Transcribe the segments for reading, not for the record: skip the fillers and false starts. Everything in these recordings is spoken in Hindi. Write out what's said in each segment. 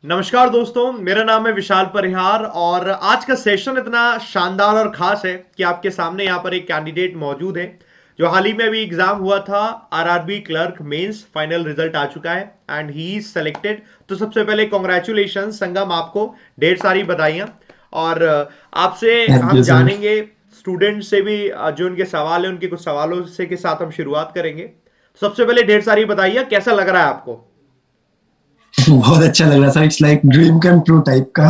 नमस्कार दोस्तों, मेरा नाम है विशाल परिहार और आज का सेशन इतना शानदार और खास है कि आपके सामने यहाँ पर एक कैंडिडेट मौजूद है जो हाल ही में अभी एग्जाम हुआ था। RRB clerk mains final result आ चुका है एंड ही इज सेलेक्टेड। तो सबसे पहले कॉन्ग्रेचुलेशन संगम, आपको ढेर सारी बधाइयाँ। और आपसे थैंक हम यू सर। जानेंगे स्टूडेंट से भी जो उनके सवाल है, उनके कुछ सवालों से के साथ हम शुरुआत करेंगे। सबसे पहले ढेर सारी बधाइयाँ, कैसा लग रहा है आपको? बहुत अच्छा लग रहा था। It's like dream come true type का।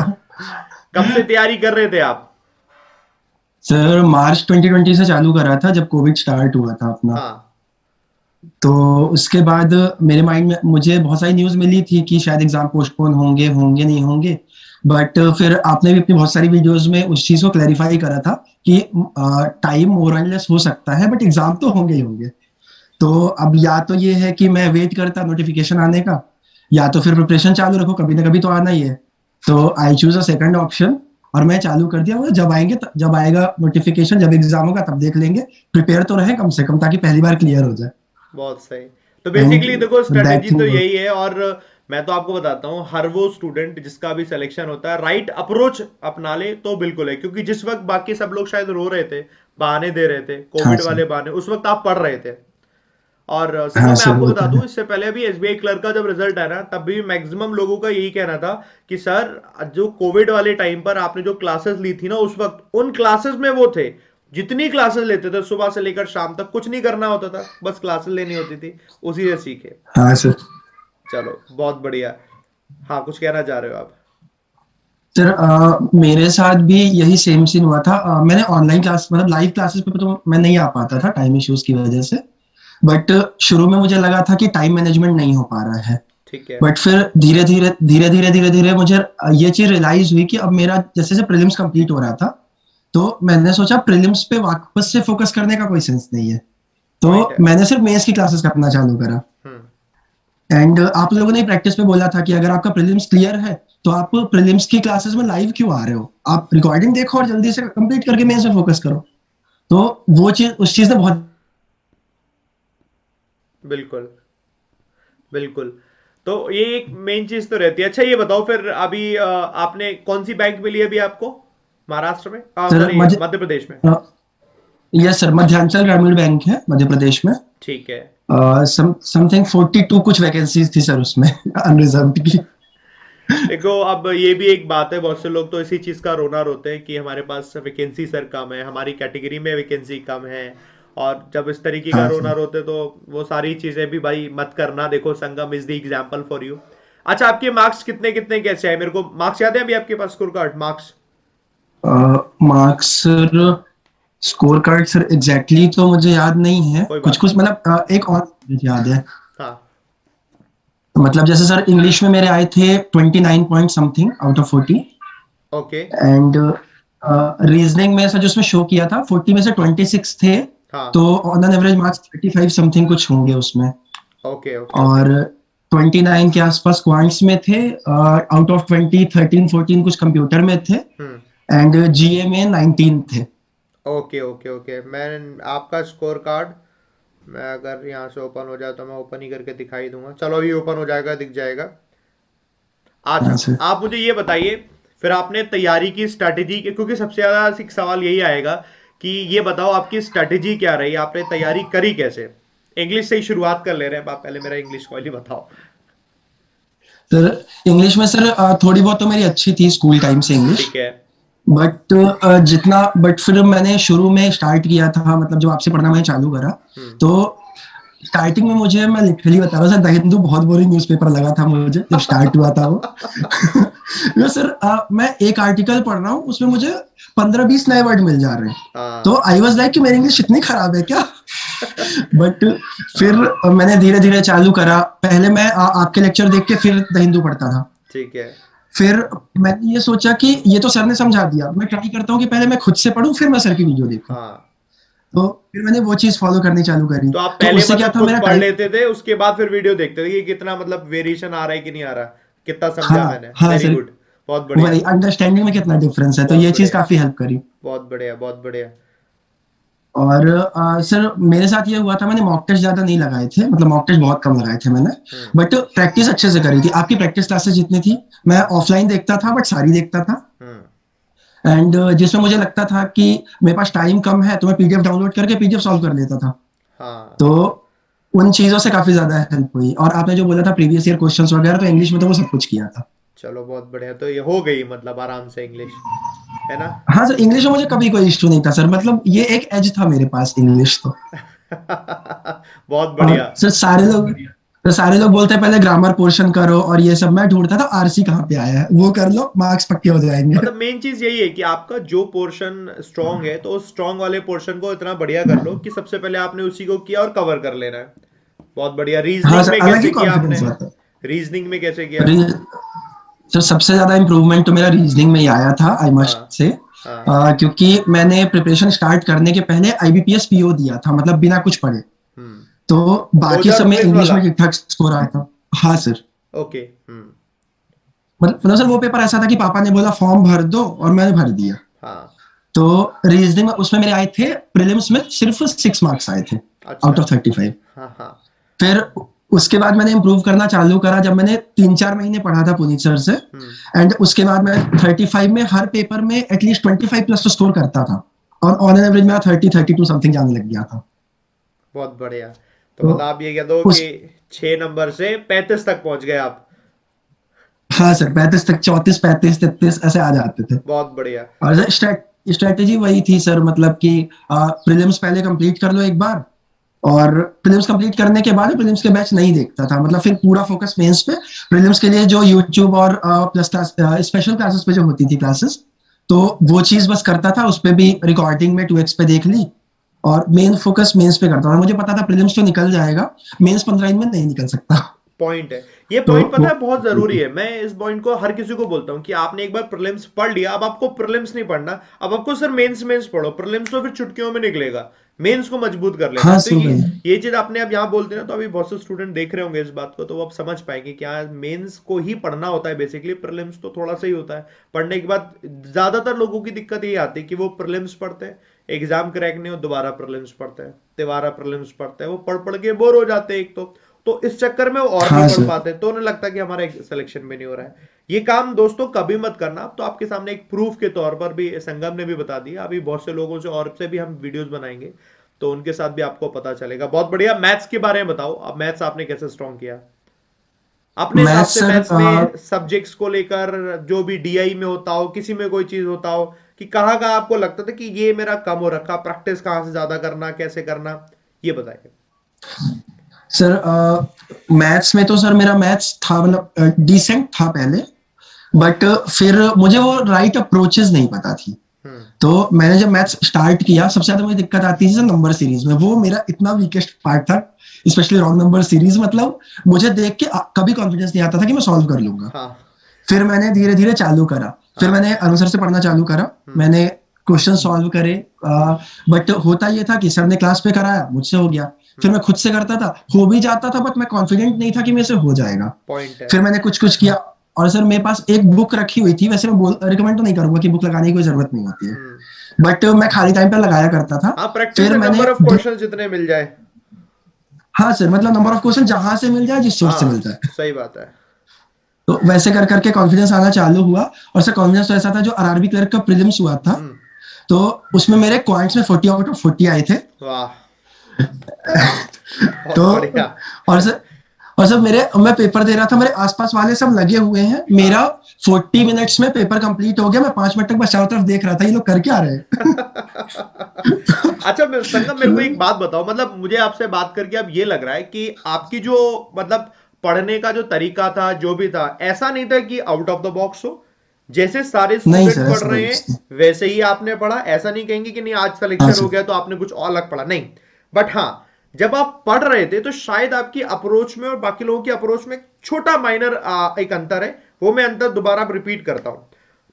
कब से तैयारी कर रहे थे आप? सर मार्च 2020 से चालू करा था जब कोविड स्टार्ट हुआ था अपना। हाँ। तो उसके बाद मेरे माइंड में मुझे बहुत सारी न्यूज़ मिली थी कि शायद एग्जाम पोस्टपोन होंगे होंगे नहीं होंगे। बट फिर आपने भी अपनी बहुत सारी वीडियोस में उस चीज़ को क्लैरिफाई करा था कि टाइम मोर एंड लेस हो सकता है बट एग्जाम तो होंगे ही होंगे। तो अब या तो ये है कि मैं वेट करता नोटिफिकेशन आने का, या तो फिर प्रिपरेशन चालू रखो, कभी ना कभी तो आना ही है। तो I choose a second option और मैं चालू कर दिया। वो जब आएंगे जब आएगा नोटिफिकेशन, जब एग्जाम होगा तब देख लेंगे। प्रिपेयर तो रहे कम से कम, ताकि पहली बार क्लियर हो जाए। बहुत सही। तो एंड बेसिकली देखो, दैट स्ट्रेटेजी तो थिंग वर्क। यही है। और मैं तो आपको बताता हूँ, हर वो स्टूडेंट जिसका भी सिलेक्शन होता है, राइट अप्रोच अपना ले तो बिल्कुल है। क्योंकि जिस वक्त बाकी सब लोग शायद रो रहे थे, बहाने दे रहे थे, हाँ कोविड सर। वाले बहाने, उस वक्त आप पढ़ रहे थे। और हाँ संगम, मैं सर, आपको वो बता तो दूं, है। इससे पहले भी एसबीआई क्लर्क का जब रिजल्ट आया ना, तब भी मैक्सिमम लोगों का यही कहना था कि सर, जो कोविड वाले टाइम पर आपने जो क्लासेस ली थी ना, उस वक्त उन क्लासेस में वो थे। जितनी क्लासेस लेते थे सुबह से लेकर शाम तक, कुछ नहीं करना होता था, बस क्लासेस लेनी होती थी, उसी से सीखे। हाँ सर। चलो, बहुत बढ़िया। हाँ, कुछ कहना चाह रहे हो आप? सर मेरे साथ भी यही सेम सीन हुआ था। मैंने ऑनलाइन क्लास मतलब लाइव क्लासेस पे तो मैं नहीं आ पाता था टाइम इश्यूज की वजह से। बट शुरू में मुझे लगा था कि टाइम मैनेजमेंट नहीं हो पा रहा है। ठीक है। बट फिर धीरे धीरे मुझे ये चीज रियलाइज हुई कि अब मेरा जैसे जैसे प्रीलिम्स कंप्लीट हो रहा था, तो मैंने सोचा प्रीलिम्स पे वापस से फोकस करने का कोई सेंस नहीं है। तो पॉइंट है। मैंने सिर्फ मेंस की क्लासेस करना चालू करा। हम्म। एंड आप लोगों ने प्रैक्टिस में बोला था कि अगर आपका प्रीलिम्स क्लियर है तो आप प्रीलिम्स की क्लासेस में लाइव क्यों आ रहे हो, आप रिकॉर्डिंग देखो और जल्दी से कंप्लीट करके मेंस में फोकस करो। तो वो चीज उस चीज ने बहुत। बिल्कुल। बिल्कुल। तो ये एक मेन चीज तो रहती है। अच्छा, ये बताओ फिर, अभी आपने कौन सी बैंक मिली अभी आपको? महाराष्ट्र में, सर सॉरी, मध्य मध्य प्रदेश में। यस सर, मध्यांचल ग्रामीण बैंक है मध्य प्रदेश में। ठीक है। समथिंग 42 कुछ वैकेंसीज थी सर उसमें अनरिजर्व की। देखो, अब ये भी एक बात है, बहुत से लोग तो इसी चीज का रोना रोते हैं कि हमारे पास वैकेंसी सर कम है, हमारी कैटेगरी में वैकेंसी कम है। और जब इस तरीके का हाँ रोना सर। रोते तो वो सारी चीजें भी भाई मत करना। देखो, Sangam is the example for you. अच्छा, आपके मार्क्स कितने कितने कैसे आए? मेरे को मार्क्स याद है अभी आपके पास? Score card, marks? Marks sir, score card sir exactly तो मुझे याद नहीं है। कोई कुछ बात कुछ नहीं। मतलब एक और मुझे याद है। हाँ। मतलब जैसे सर इंग्लिश में मेरे आए थे 29 point something out of 40। Okay. And reasoning में सर जो उसमें शो किया था 40 में से 26 थे। हाँ। तो on an average marks 35 something कुछ होंगे उसमें। Okay, okay, okay. और 29 के आसपास क्वांट्स में थे। आउट ऑफ 20 13 14 कुछ कंप्यूटर में थे। हम्म। एंड जीए में 19 थे। Okay, okay, okay. मैं आपका स्कोर कार्ड, मैं अगर यहाँ से ओपन हो जाए तो मैं ओपन ही करके दिखाई दूंगा। चलो, अभी ओपन हो जाएगा, दिख जाएगा। अच्छा, हाँ सर। आप मुझे ये बताइए, फिर आपने तैयारी की स्ट्रैटेजी, क्योंकि सबसे ज्यादा सवाल यही आएगा कि ये बताओ आपकी स्ट्रैटेजी क्या रही, आपने तैयारी करी कैसे? इंग्लिश से ही शुरुआत कर ले रहे हैं आप, पहले मेरा इंग्लिश को ही बताओ। सर इंग्लिश में सर थोड़ी बहुत तो मेरी अच्छी थी स्कूल टाइम से इंग्लिश। ठीक है। बट जितना बट फिर मैंने शुरू में स्टार्ट किया था, मतलब जब आपसे पढ़ना मैंने चालू करा। हम्म। तो स्टार्टिंग में मुझे, मैं लिटरली बता रहा हूँ सर, द हिंदू बहुत बोरिंग न्यूज़पेपर लगा था मुझे जब स्टार्ट हुआ था वो। यो सर मैं एक आर्टिकल पढ़ रहा हूँ उसमें मुझे 15-20 नए वर्ड मिल जा रहे हैं। तो हाँ। आई वाज लाइक कि मेरी इंग्लिश इतनी खराब है क्या। बट फिर मैंने धीरे धीरे चालू करा। पहले मैं आपके लेक्चर देख के फिर द हिंदू पढ़ता था। ठीक है। फिर मैंने ये सोचा कि ये तो सर ने समझा दिया, मैं ट्राई करता हूँ कि पहले मैं खुद से पढूं फिर मैं सर की वीडियो देखूं। हाँ। तो फिर मैंने वो चीज फॉलो करनी चालू करी। तो आप तो पहले उससे क्या मतलब था, खुद मेरा पढ़ टाइम। लेते थे, उसके बाद फिर वीडियो देखते थे कि कितना मतलब वेरिएशन आ रहा है कि नहीं आ रहा, कितना समझा हाँ मैंने। हाँ वेरी सर। गुड। बहुत बढ़िया। वही अंडरस्टैंडिंग में कितना डिफरेंस है, तो बहुत ये चीज बढ़िया। काफी हेल्प करी। बहुत बढ़िया, बहुत बढ़िया। और सर मेरे साथ ये हुआ था, मैंने मॉक टेस्ट ज्यादा नहीं लगाए थे, मतलब मॉक टेस्ट बहुत कम लगाए थे मैंने, बट प्रैक्टिस अच्छे से करी थी। आपकी प्रैक्टिस क्लासेस जितनी थी मैं ऑफलाइन देखता था, बट सारी देखता था। एंड जिसमें मुझे लगता था कि मेरे पास टाइम कम है तो मैं पीडीएफ डाउनलोड करके पीडीएफ सॉल्व कर लेता था। हाँ तो उन चीजों से काफी ज्यादा हेल्प हुई। और आपने जो बोला था प्रीवियस ईयर क्वेश्चंस वगैरह, तो इंग्लिश में तो वो सब कुछ किया था। चलो बहुत बढ़िया, तो ये हो गई मतलब आराम से इंग्लिश, है ना? हाँ सर, इंग्लिश में मुझे कभी कोई इश्यू नहीं था सर, मतलब ये एक एज था मेरे पास इंग्लिश तो। बहुत और बढ़िया। सर सारे लोग बोलते हैं पहले ग्रामर पोर्शन करो और ये सब, मैं ढूंढता था आरसी कहाँ पे आया है, वो कर लो मार्क्स पक्के हो जाएंगे। मतलब मेन चीज यही है कि आपका जो पोर्शन स्ट्रांग है तो उस स्ट्रांग वाले पोर्शन को इतना बढ़िया कर लो कि सबसे पहले आपने उसी को किया और कवर कर लेना है। बहुत बढ़िया। हाँ रीजनिंग सर, में अलग ही कैसे किया आपने? कॉन्फिडेंस आता रीजनिंग में कैसे है। किया? सर सबसे ज्यादा इम्प्रूवमेंट तो मेरा रीजनिंग में ही आया था, आई मस्ट हाँ से। हाँ। क्योंकि मैंने प्रिपरेशन स्टार्ट करने के पहले आईबीपीएस पीओ दिया था, मतलब बिना कुछ पढ़े। हम्म। तो बाकी सब में 2019 इंग्लिश वाला? में ठीक ठाक स्कोर आया था। हाँ सर। ओके। हम्म। मतलब सर वो पेपर ऐसा था कि पापा ने बोला फॉर्म भर दो और मैंने भर दिया। हाँ। तो रीजनिंग में उसमें मेरे आए थे, प्रीलिम्स में सिर्फ 6 मार्क्स आए थे अच्छा। Out of 35। हाँ हाँ। फिर उसके बाद मैंने इम्प्रूव करना चालू करा जब मैंने 3-4 महीने पढ़ा था पुनीत सर से। हम्म। एंड उसके बाद मैं 35 में हर पेपर में एटलीस्ट 25 प्लस तो स्कोर करता था। और ऑन एन एवरेज मेरा 30-32 समथिंग जाने लग गया था। बहुत बढ़िया। तो तो मतलब आप ये कह दो उस कि 6 नंबर से 35 तक पहुंच गए आप। हाँ सर, 35 तक, 34, 35, 33 ऐसे आ जाते थे। बहुत बढ़िया। और तो सर स्ट्रेटेजी वही थी सर, मतलब कि प्रीलिम्स पहले कंप्लीट कर लो एक बार। और प्रीलिम्स कंप्लीट करने के बाद प्रीलिम्स के बैच नहीं देखता था, मतलब फिर पूरा फोकस मेंस पे। प्रीलिम्स के लिए जो यूट्यूब और प्लस क्लास, स्पेशल क्लासेस पे जो होती थी क्लासेस, तो वो चीज बस करता था। उस पे भी रिकॉर्डिंग में 2x पे देख ली। और मेन फोकस मेंस पे करता था, मुझे पता था प्रीलिम्स तो निकल जाएगा, मेंस 15 दिन में नहीं निकल सकता। पॉइंट है, ये तो पॉइंट पता वो है बहुत जरूरी है। मैं इस पॉइंट को हर किसी को बोलता हूँ कि आपने एक बार प्रीलिम्स पढ़ लिया, अब आपको प्रीलिम्स नहीं पढ़ना, अब आपको सर मेंस मेंस पढ़ो। प्रीलिम्स तो फिर चुटकियों में निकलेगा, मेंस को मजबूत कर लेना हाँ है। तो सो गई। ये चीज आपने अब यहाँ बोलते ना, तो अभी बहुत से स्टूडेंट देख रहे होंगे इस बात को, तो वो अब समझ पाएंगे क्या मेंस को ही पढ़ना होता है बेसिकली, प्रीलिम्स तो थोड़ा सा ही होता है। पढ़ने के बाद ज्यादातर लोगों की दिक्कत ये आती है कि वो प्रीलिम्स पढ़ते हैं, एग्जाम क्रैक नहीं हो, दोबारा प्रीलिम्स पढ़ते हैं, दोबारा प्रीलिम्स पढ़ते हैं, वो पढ़ पढ़ के बोर हो जाते हैं एक तो इस चक्कर में वो और नहीं हाँ पढ़ सर। पाते, तो उन्हें लगता है कि हमारा सिलेक्शन भी नहीं हो रहा है। ये काम दोस्तों कभी मत करना। तो आपके सामने एक प्रूफ के तौर पर भी संगम ने भी बता दिया, अभी बहुत से लोगों से और से भी हम वीडियोस बनाएंगे, तो उनके साथ भी आपको पता चलेगा। बहुत बढ़िया। मैथ्स के बारे में बताओ, अब मैथ्स आपने कैसे स्ट्रॉन्ग किया अपने हिसाब मैथ से? सर, मैथ्स में सब्जेक्ट्स को लेकर जो भी डीआई में होता हो, किसी में कोई चीज होता हो, कि कहाँ कहाँ आपको लगता था कि ये मेरा कम हो रखा, प्रैक्टिस कहाँ से ज्यादा करना, कैसे करना, ये बताइए। सर मैथ्स में तो सर मेरा मैथ्स था, मतलब डिसेंट था पहले। बट फिर मुझे वो राइट अप्रोचेस नहीं पता थी। हम्म। तो मैंने जब मैथ्स स्टार्ट किया, सबसे ज्यादा मुझे दिक्कत आती थी नंबर सीरीज में, वो मेरा इतना वीकेस्ट पार्ट था। स्पेशली रॉन्ग नंबर सीरीज, मतलब मुझे देख के कभी कॉन्फिडेंस नहीं आता था कि मैं सॉल्व कर लूंगा। हाँ फिर मैंने धीरे धीरे चालू करा। फिर हाँ। मैंने आंसर से पढ़ना चालू करा। हम्म। मैंने क्वेश्चन सॉल्व करे। बट होता ये था कि सर ने क्लास पे कराया, मुझसे हो गया। फिर हम्म। मैं खुद से करता था, हो भी जाता था, बट मैं कॉन्फिडेंट नहीं था कि मेरे से हो जाएगा। पॉइंट है। फिर मैंने कुछ कुछ किया। और सर मेरे पास एक बुक रखी हुई थी, वैसे मैं रिकमेंड तो नहीं करूंगा कि बुक लगाने की कोई जरूरत नहीं होती है। हम्म। बट मैं खाली टाइम पे लगाया करता था। हाँ, प्रैक्टिस फिर है, मैंने नंबर ऑफ क्वेश्चन जितने मिल जाए। हाँ सर, मतलब नंबर ऑफ क्वेश्चन जहां से मिल जाए, जिस सोर्स से हाँ मिलता है। सही बात है। तो वैसे कर करके कॉन्फिडेंस आना चालू हुआ। और सर कॉन्फिडेंस तो ऐसा था, जो आरआरबी क्लर्क का प्रीलिम्स हुआ था, हम्म। तो उसमें मेरे क्वांट्स में 40 आउट ऑफ 40 आए थे। वाह। तो बहुत बढ़िया। और सर मैं पेपर दे रहा था, मेरे आसपास वाले सब लगे हुए हैं, हाँ। मेरा 40 मिनट्स में पेपर कंप्लीट हो गया। मैं 5 मिनट तक बस चारों तरफ देख रहा था, ये लोग कर क्या रहे हैं। अच्छा संगम, मेरे को एक बात बताओ, मतलब मुझे आपसे बात करके अब ये लग रहा है कि आपकी जो मतलब पढ़ने का जो तरीका था, जो भी था, ऐसा नहीं था कि आउट ऑफ द बॉक्स हो। जैसे सारे नहीं स्टूडेंट सर, पढ़ ऐसा रहे कोई कुछ नहीं। हैं वैसे ही आपने पढ़ा, ऐसा नहीं कहेंगे कि नहीं आज हाँ सिलेक्शन हो सर। गया तो आपने कुछ और अलग पढ़ा, नहीं। बट हाँ, जब आप पढ़ रहे थे तो शायद आपकी अप्रोच में और बाकी लोगों की अप्रोच में छोटा माइनर एक अंतर है। वो मैं अंतर दोबारा रिपीट करता हूं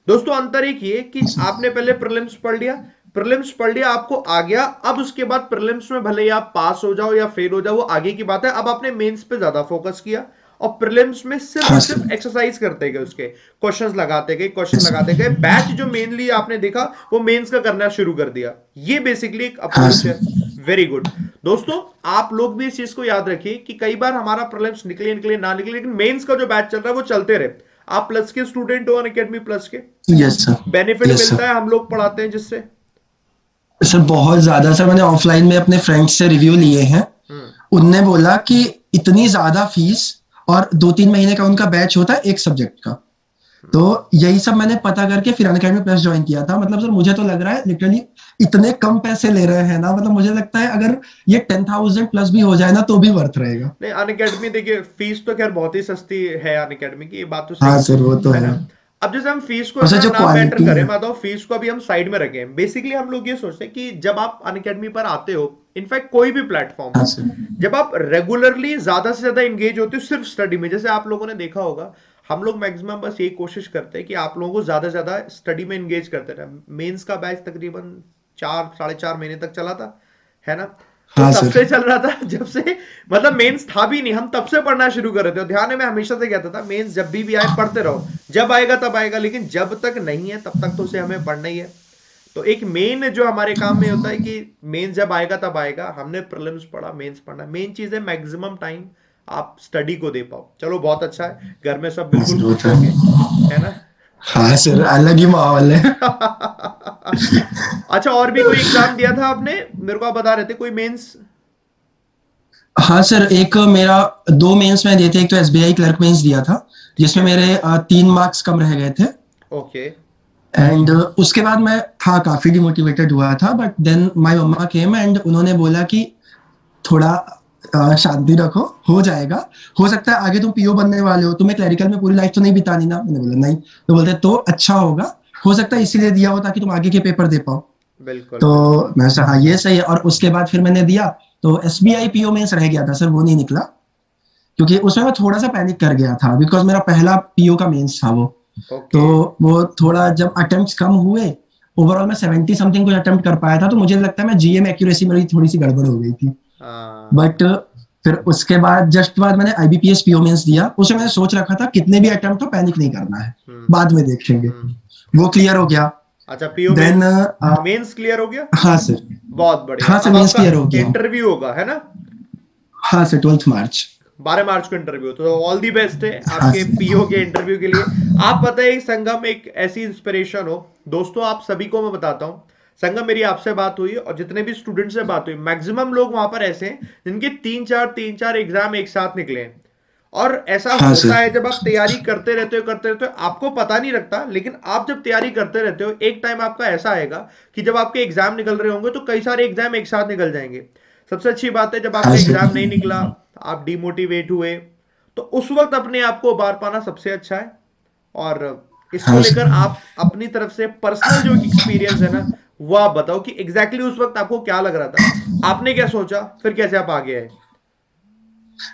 दोस्तों। अंतर एक ये कि आपने पहले प्रीलिम्स पढ़ लिया, प्रीलिम्स पढ़ लिया, आपको आ गया। अब उसके बाद प्रीलिम्स में भले ही आप पास हो जाओ या फेल हो जाओ, वो आगे की बात है। अब आपने मेंस पे ज्यादा फोकस किया, और प्रीलिम्स में सिर्फ हाँ और सर। सिर्फ एक्सरसाइज करते गए, उसके क्वेश्चंस लगाते गए, क्वेश्चन यस लगाते गए। बैच जो मेनली आपने देखा वो मेंस का करना शुरू कर दिया। ये बेसिकली एक हाँ अप्रोच है। सर। Very good. दोस्तों, आप लोग भी इस चीज को याद रखिए कि कई बार हमारा प्रीलिम्स निकले निकले ना निकले, लेकिन मेंस का जो बैच चल रहा है वो चलते रहे। आप प्लस के स्टूडेंट हो अनअकैडमी प्लस के, यस सर। बेनिफिट यस मिलता सर। है, हम लोग पढ़ाते हैं जिससे। सर बहुत ज्यादा सर, मैंने ऑफलाइन में अपने फ्रेंड्स से रिव्यू लिए हैं। हम्म। उनने बोला कि इतनी ज्यादा फीस और 2-3 महीने का उनका बैच होता है एक सब्जेक्ट का। तो यही सब मैंने पता करके फिर अनअकैडमी प्लस ज्वाइन किया था। मतलब सर मुझे तो लग रहा है लिटरली इतने कम पैसे ले रहे हैं ना, मतलब मुझे लगता है अगर ये 10,000 प्लस भी हो जाए ना तो भी वर्थ रहेगा। नहीं, अनअकैडमी देखिए फीस तो खैर बहुत ही सस्ती है अनअकैडमी की, ये बात तो सही हाँ सर वो तो है है। ना। अब जैसे हम फीस को और सर इतना जो ना मैटर क्वालिटी करें, है। मैं बताऊं फीस को अभी हम साइड में रखें। बेसिकली हम लोग ये सोचते हैं कि जब आप अनअकैडमी पर आते हो, इनफैक्ट कोई भी प्लेटफॉर्म हाँ हो, सर। जब आप रेगुलरली ज्यादा से ज्यादा इंगेज होते हो सिर्फ स्टडी में, जैसे आप लोगों ने देखा होगा, हम लोग मैक्सिमम बस यही कोशिश करते हैं कि आप लोगों को ज्यादा से ज्यादा स्टडी में इंगेज करते रहे। मेंस का बैच तकरीबन 4 साढ़े 4 महीने तक चला था, है ना। वो हाँ तब सर। से चल रहा था जब से, मतलब मेंस था भी नहीं, हम तब से पढ़ना शुरू कर रहे थे। और ध्यान है, मैं हमेशा से कहता था मेंस जब भी आए पढ़ते रहो, जब आएगा तब आएगा, लेकिन जब तक नहीं है तब तक तो उसे हमें पढ़ना ही है। तो एक मेन जो हमारे काम में होता है कि मेंस जब आएगा तब आएगा, हमने प्रीलिम्स पढ़ा, मेंस पढ़ना। मेन चीज है मैक्सिमम टाइम आप स्टडी को दे पाओ। चलो बहुत अच्छा है, घर में सब हाँ बिल्कुल सर वो खुश तो होंगे, है। है ना। हाँ सर अलग ही माहौल है। अच्छा, और भी कोई एग्जाम दिया था आपने? मेरे को आप बता रहे थे कोई मेंस। हाँ सर, एक मेरा 2 मेंस में दिए थे। एक तो एसबीआई क्लर्क मेंस दिया था ठीक जिसमें है। मेरे 3 मार्क्स कम रह गए थे। ओके। एंड उसके बाद मैं था काफी डिमोटिवेटेड हुआ था, but then my mama came and उन्होंने बोला कि थोड़ा शांति रखो, हो जाएगा। हो सकता है आगे तुम पीओ बनने वाले हो, तुम्हें क्लरिकल में पूरी लाइफ तो नहीं बितानी ना। मैंने बोला नहीं। तो बोलते तो अच्छा होगा, हो सकता है इसीलिए दिया हो ताकि तुम आगे के पेपर दे पाओ। बिल्कुल तो बिल्कुल। मैं सोचा हाँ ये सही है। और उसके बाद फिर मैंने दिया तो एसबीआई पीओ मेंस रह गया था सर, वो नहीं निकला। क्योंकि उसमें मैं थोड़ा सा पैनिक कर गया था बिकॉज मेरा पहला पीओ का मेंस था वो। तो ओके। वो थोड़ा जब अटेम्प्ट्स कम हुए, ओवरऑल मैं 70 समथिंग कुछ अटेम्प्ट कर पाया था, तो मुझे लगता है मैं जीए में एक्यूरेसी मेरी थोड़ी सी गड़बड़ हो गई थी। हाँ। बट फिर उसके बाद जस्ट बाद मैंने आईबीपीएस पीओ मेंस दिया। उसे मैंने सोच रखा था कितने भी अटेम्प्ट हो पैनिक नहीं करना है, बाद में देखेंगे। हम्म। वो क्लियर हो गया। अच्छा, PO then mains, mains clear हो गया। हाँ सर। बहुत बढ़िया। हाँ सर अब मेंस आपका क्लियर हो गया। इंटरव्यू होगा, है ना। हाँ सर 12 मार्च। 12 मार्च को इंटरव्यू, तो ऑल दी बेस्ट है हाँ आपके सर। पीओ के इंटरव्यू के लिए। आप पता है संगम एक ऐसी इंस्पिरेशन हो। दोस्तों, आप सभी को मैं बताता हूं, संगम मेरी आपसे बात हुई और जितने भी स्टूडेंट से बात हुई, मैक्सिमम लोग वहां पर ऐसे हैं जिनके तीन चार एग्जाम एक साथ निकले हैं। और ऐसा हाँ होता सर। है जब आप तैयारी करते रहते हो, आपको पता नहीं लगता, लेकिन आप जब तैयारी करते रहते हो, एक टाइम आपका ऐसा आएगा कि जब आपके एग्जाम निकल रहे होंगे तो कई सारे एग्जाम एक साथ निकल जाएंगे। सबसे अच्छी बात है, जब हाँ आपका सर। एग्जाम नहीं निकला, आप डिमोटिवेट हुए, तो उस वक्त अपने आप को उबार पाना सबसे अच्छा है। और इसको हाँ लेकर सर। आप अपनी तरफ से पर्सनल जो एक्सपीरियंस है ना, वो आप बताओ कि एग्जैक्टली exactly उस वक्त आपको क्या लग रहा था, आपने क्या सोचा, फिर कैसे आप आगे आए।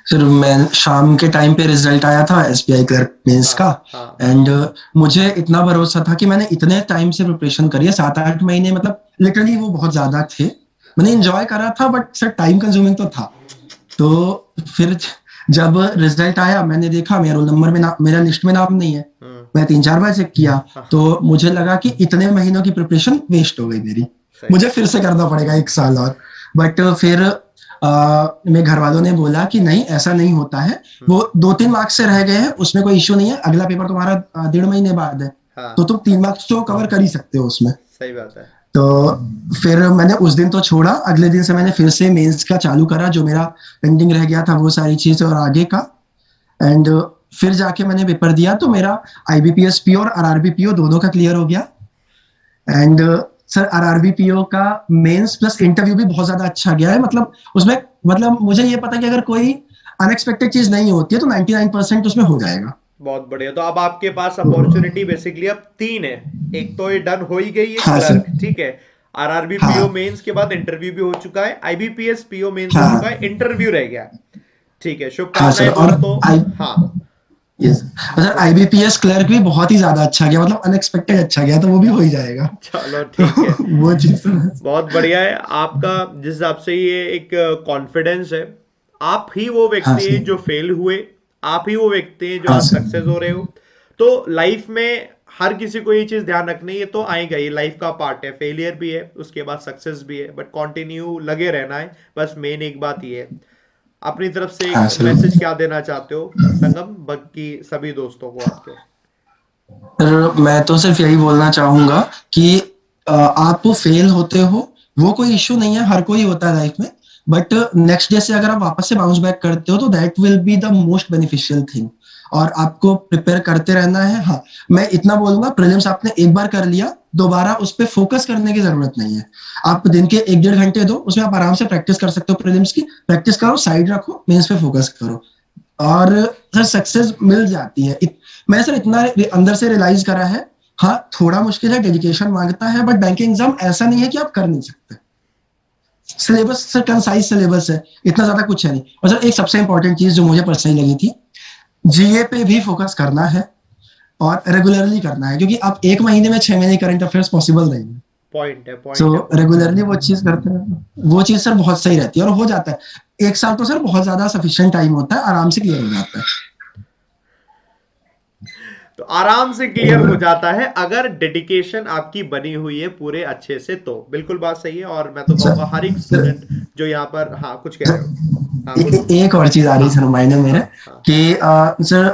सर मैं शाम के टाइम पे रिजल्ट आया था एसबीआई क्लर्क मेंस हाँ का। हाँ। एंड मुझे इतना भरोसा था कि मैंने इतने टाइम से प्रिपरेशन करी है, 7-8 महीने, मतलब लिटरली वो बहुत ज्यादा थे। मैंने एंजॉय करा था बट सर टाइम कंज्यूमिंग तो था। तो फिर जब रिजल्ट आया मैंने देखा मेरा रोल नंबर में मेरा लिस्ट में नाम नहीं है। हम्म। मैं 3-4 बार चेक किया। तो हाँ। मुझे लगा कि इतने महीनों की प्रिपरेशन वेस्ट हो गई मेरी, सही मुझे बात। फिर से करना पड़ेगा 1 साल और। बट फिर मेरे घर वालों ने बोला कि नहीं ऐसा नहीं होता है, वो 2-3 मार्क्स से रह गए हैं उसमें कोई इश्यू नहीं है, अगला पेपर तुम्हारा 1.5 महीने बाद है। तो हाँ। तुम 3 मार्क्स तो कवर कर ही सकते हो उसमें। सही बात है। तो फिर मैंने उस दिन तो छोड़ा, अगले दिन से मैंने फिर से मेंस का चालू करा, जो मेरा पेंडिंग रह गया था वो सारी चीजें और आगे का। एंड फिर जाके मैंने पेपर दिया तो मेरा आईबीपीएस पीओ और आरआरबी पीओ दोनों का क्लियर हो गया। एंड सर आरआरबी पीओ का मेंस प्लस इंटरव्यू भी बहुत ज्यादा अच्छा गया है। मतलब उसमें, मतलब मुझे ये पता है कि अगर कोई अनएक्सपेक्टेड चीज नहीं होती है तो 99% उसमें हो जाएगा। बहुत बढ़िया। तो अब आपके पास तो अपॉर्चुनिटी बेसिकली अब तीन है। एक तो ये डन हो ही गई है, हाँ क्लर्क, सर। ठीक है। आरआरबी पीओ हाँ मेंस के बाद इंटरव्यू भी हो चुका है, आईबीपीएस पीओ मेंस हो चुका है, हाँ इंटरव्यू रह गया। ठीक है, हाँ सर। शुभकामनाएं और दोस्तों। आई हाँ, यस सर बोलिए। आईबीपीएस क्लर्क भी बहुत ही ज्यादा अच्छा गया, मतलब अनएक्सपेक्टेड अच्छा गया, तो वो भी हो ही जाएगा। चलो तो ठीक है। वो चीज तो बहुत बढ़िया है आपका। जिस हिसाब से ये एक कॉन्फिडेंस है, आप ही वो हाँ व्यक्ति हैं सर। जो फेल हुए आप ही वो व्यक्ति हैं जो हाँ आज सर। सक्सेस हो रहे हो। तो लाइफ में हर किसी को ये चीज ध्यान रखनी है, ये तो आएगा, ये लाइफ का पार्ट है, फेलियर भी है उसके बाद सक्सेस भी है, बट कंटिन्यू लगे रहना है। बस मेन एक बात ये है। अपनी तरफ से हाँ एक सर। मैसेज क्या देना चाहते हो संगम, बाकी सभी दोस्तों को आपके? सर मैं तो सिर्फ यही बोलना चाहूंगा कि आप फेल होते हो, वो कोई इश्यू नहीं है, हर कोई होता है लाइफ में। बट नेक्स्ट डे से अगर आप वापस से बाउंस बैक करते हो तो that will be the most beneficial thing. और आपको प्रिपेयर करते रहना है। हाँ, मैं इतना बोलूंगा, प्रीलिम्स आपने एक बार कर लिया, दोबारा उस पर फोकस करने की जरूरत नहीं है। आप दिन के 1-1.5 घंटे दो, उसमें आप आराम से प्रैक्टिस कर सकते हो। प्रीलिम्स की प्रैक्टिस करो, साइड रखो, मेंस पे फोकस करो, और सर सक्सेस मिल जाती है। मैं सर इतना अंदर से रियलाइज करा है। हाँ, थोड़ा मुश्किल है, डेडिकेशन मांगता है, बट बैंकिंग एग्जाम ऐसा नहीं है कि आप कर नहीं सकते। सिलेबस सर कंसाइज सिलेबस है, इतना ज्यादा कुछ है नहीं। और सर एक सबसे इंपॉर्टेंट चीज जो मुझे पर्सनली लगी थी, जीए पे भी फोकस करना है और रेगुलरली करना है, क्योंकि आप एक महीने में 6 महीने करंट अफेयर्स पॉसिबल नहीं है। पॉइंट है, सो पॉइंट है, पॉइंट है। रेगुलरली वो चीज करते हैं, वो चीज सर बहुत सही रहती है और हो जाता है। एक साल तो सर बहुत ज्यादा सफिशिएंट टाइम होता है, आराम से क्लियर हो जाता है। तो आराम से क्लियर हो जाता है अगर डेडिकेशन आपकी बनी हुई है पूरे अच्छे से, तो बिल्कुल बात सही है। और मैं तो सर, कहूंगा हर एक सर, स्टूडेंट जो यहाँ पर, हाँ कुछ कह रहे हो? हाँ बोलो। एक और चीज आ रही हाँ सर माइंड में मेरे, हाँ हाँ। कि सर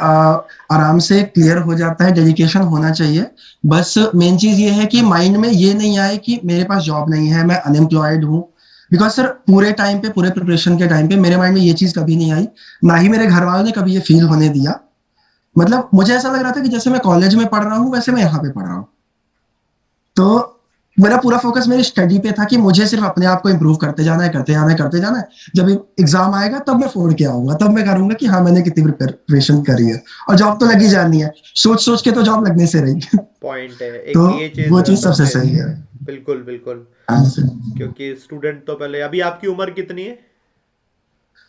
आराम से क्लियर हो जाता है, डेडिकेशन होना चाहिए। बस मेन चीज ये है कि माइंड में ये नहीं आए कि मेरे पास जॉब नहीं है, मैं अनएम्प्लॉयड हूँ। बिकॉज सर पूरे टाइम पे, पूरे प्रिपरेशन के टाइम पे मेरे माइंड में ये चीज कभी नहीं आई, ना ही मेरे घर वालों ने कभी ये फील होने दिया। मतलब मुझे ऐसा लग रहा था कि जैसे मैं कॉलेज में पढ़ रहा हूँ वैसे मैं यहाँ पे पढ़ रहा हूँ। तो मेरा पूरा फोकस मेरी स्टडी पे था कि मुझे सिर्फ अपने आप को इम्प्रूव करते जाना है, करते जाना है, करते जाना है। जब एग्जाम आएगा तब मैं फोड़ के आऊंगा, तब मैं करूंगा कि हाँ मैंने कितनी प्रिपरेशन करी है। और जॉब तो लगी जानी है, सोच सोच के तो जॉब लगने से रही। पॉइंट है, तो एक ये चीज वो चीज सबसे सबसे सही अच्छी है। है। बिल्कुल बिल्कुल। हाँ सर। क्योंकि स्टूडेंट तो पहले, अभी आपकी उम्र कितनी है?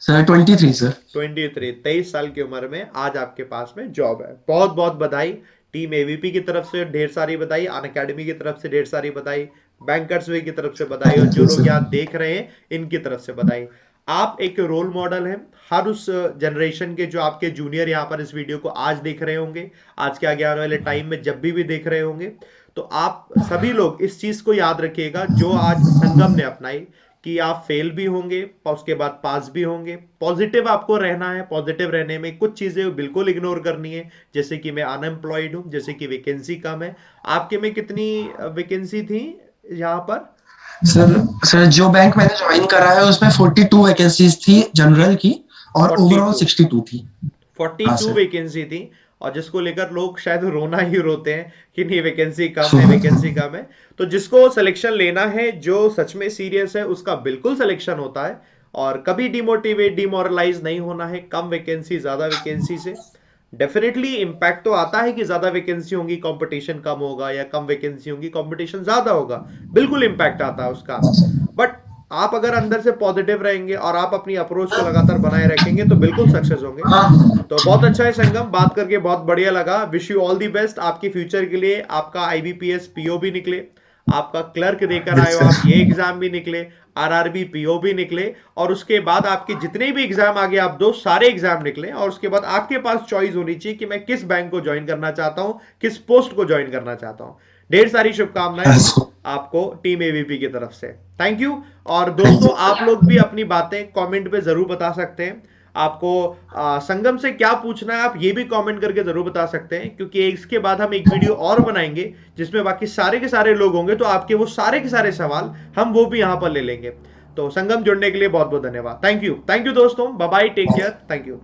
Sir 23 sir. 23, 23 साल की उम्र में आज आपके पास में जॉब है। बहुत बहुत बधाई। टीम एवीपी की तरफ से ढेर सारी बधाई, अन अकेडमी की तरफ से ढेर सारी बधाई, बैंकर्स वे की तरफ से बधाई, और थैंक जो यू लोग सर। यहाँ देख रहे हैं इनकी तरफ से बधाई। आप एक रोल मॉडल हैं हर उस जनरेशन के, जो आपके जूनियर यहाँ पर इस वीडियो को आज देख रहे होंगे, आज के आगे आने वाले टाइम में जब भी देख रहे होंगे। तो आप सभी लोग इस चीज को याद रखिएगा जो आज संगम ने अपनाई, कि आप फेल भी होंगे और उसके बाद पास भी होंगे। पॉजिटिव आपको रहना है, पॉजिटिव रहने में कुछ चीजें बिल्कुल इग्नोर करनी है, जैसे कि मैं अनएम्प्लॉयड हूं, जैसे कि वैकेंसी कम है। आपके में कितनी वैकेंसी थी यहाँ पर? सर, सर जो बैंक मैंने ज्वाइन करा है उसमें 42 वैकेंसीज थी जनरल की, और फोर्टी ओवरऑल टू 62 थी। फोर्टी हाँ टू सर। वैकेंसी थी। और जिसको लेकर लोग शायद रोना ही रोते हैं कि नहीं वैकेंसी कम है, वैकेंसी कम है। तो जिसको सिलेक्शन लेना है, जो सच में सीरियस है, उसका बिल्कुल सिलेक्शन होता है। और कभी डिमोटिवेट, डिमोरलाइज नहीं होना है कम वैकेंसी ज्यादा वैकेंसी से। डेफिनेटली इम्पैक्ट तो आता है कि ज्यादा वैकेंसी होंगी कंपटीशन कम होगा, या कम वैकेंसी होंगी कंपटीशन ज्यादा होगा, बिल्कुल इम्पैक्ट आता है उसका। बट आप अगर अंदर से पॉजिटिव रहेंगे और आप अपनी अप्रोच को लगातार बनाए रखेंगे तो बिल्कुल सक्सेस होंगे। तो बहुत अच्छा है संगम, बात करके बहुत बढ़िया लगा। Wish you all the best आपके फ्यूचर के लिए। आपका आईबीपीएस पीओ भी निकले, आपका क्लर्क देकर आए यस हो सर। आप, ये एग्जाम भी निकले, आरआरबी पीओ भी निकले, और उसके बाद आपके जितने भी एग्जाम आगे आप दो सारे एग्जाम निकले, और उसके बाद आपके पास चॉइस होनी चाहिए कि मैं किस बैंक को ज्वाइन करना चाहता हूं, किस पोस्ट को ज्वाइन करना चाहता हूं। ढेर सारी शुभकामनाएं आपको टीम एवीपी की तरफ से। Thank you. और थैंक दोस्तों यू। आप लोग भी अपनी बातें कमेंट पे जरूर बता सकते हैं। आपको संगम से क्या पूछना है आप ये भी कमेंट करके जरूर बता सकते हैं, क्योंकि इसके बाद हम एक वीडियो और बनाएंगे जिसमें बाकी सारे के सारे लोग होंगे, तो आपके वो सारे के सारे सवाल हम वो भी यहां पर ले लेंगे। तो संगम जुड़ने के लिए बहुत बहुत धन्यवाद। थैंक यू दोस्तों, bye bye, take care, thank you.